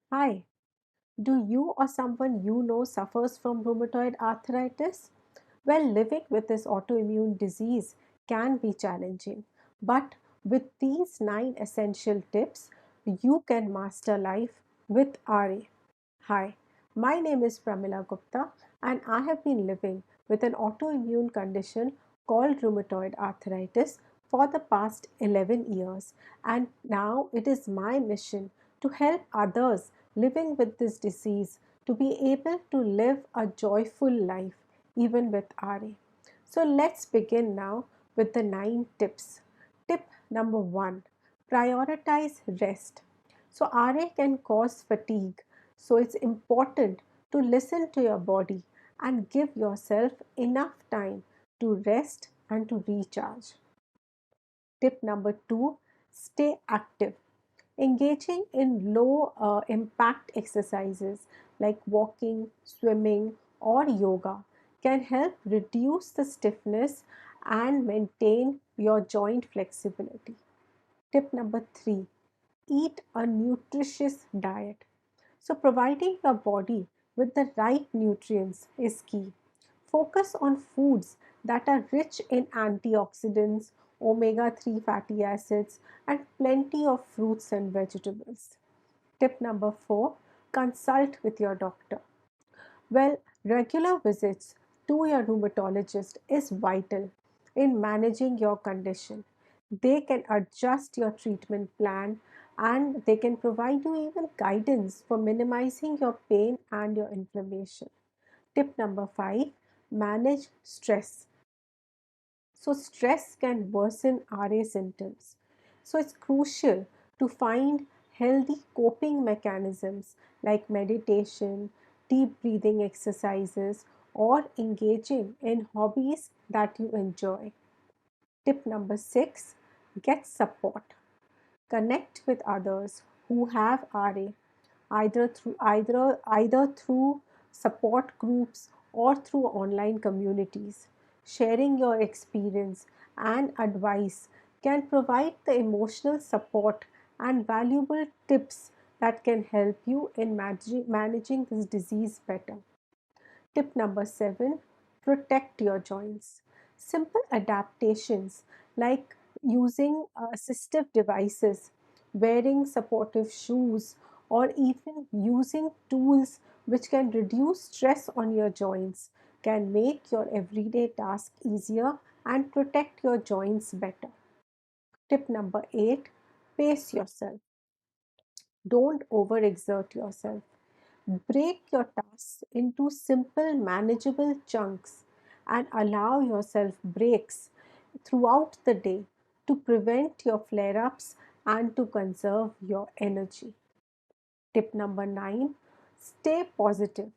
Hi, do you or someone you know suffers from rheumatoid arthritis? Well, living with this autoimmune disease can be challenging, but with these 9 essential tips, you can master life with RA. Hi, my name is Pramila Gupta, and I have been living with an autoimmune condition called rheumatoid arthritis for the past 11 years. And now it is my mission to help others living with this disease to be able to live a joyful life even with RA. So let's begin now with the 9 tips. Tip number 1, prioritize rest. So, RA can cause fatigue, so it's important to listen to your body and give yourself enough time to rest and to recharge. Tip number 2, stay active. Engaging in low impact exercises like walking, swimming, or yoga can help reduce the stiffness and maintain your joint flexibility. Tip number 3, eat a nutritious diet. So, providing your body with the right nutrients is key. Focus on foods that are rich in antioxidants, omega 3 fatty acids, and plenty of fruits and vegetables. Tip number 4, consult with your doctor. Well, regular visits to your rheumatologist is vital in managing your condition. They can adjust your treatment plan and they can provide you even guidance for minimizing your pain and your inflammation. Tip number 5, manage stress. So, stress can worsen RA symptoms. So, it's crucial to find healthy coping mechanisms like meditation, deep breathing exercises, or engaging in hobbies that you enjoy. Tip number 6, get support. Connect with others who have RA either through support groups or through online communities. Sharing your experience and advice can provide the emotional support and valuable tips that can help you in managing this disease better. Tip number 7, protect your joints. Simple adaptations like using assistive devices, wearing supportive shoes, or even using tools which can reduce stress on your joints can make your everyday task easier and protect your joints better. Tip number 8, pace yourself. Don't overexert yourself. Break your tasks into simple, manageable chunks and allow yourself breaks throughout the day to prevent your flare ups and to conserve your energy. Tip number 9, stay positive.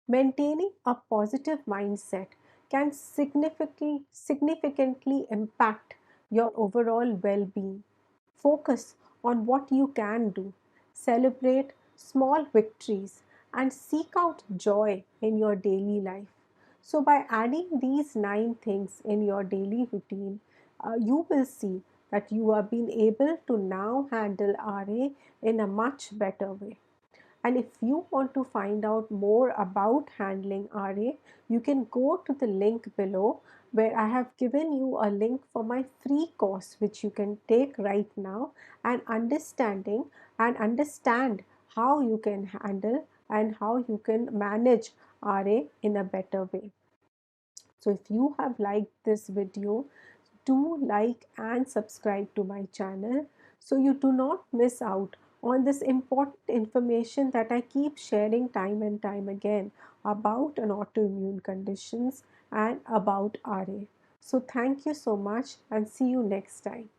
Maintaining a positive mindset can significantly impact your overall well being. Focus on what you can do, celebrate small victories, and seek out joy in your daily life. So, by adding these 9 things in your daily routine, you will see that you are being able to now handle RA in a much better way. And if you want to find out more about handling RA, you can go to the link below where I have given you a link for my free course which you can take right now and understand how you can handle and how you can manage RA in a better way. So if you have liked this video, do like and subscribe to my channel so you do not miss out on this important information that I keep sharing time and time again about an autoimmune conditions and about RA. So thank you so much and see you next time.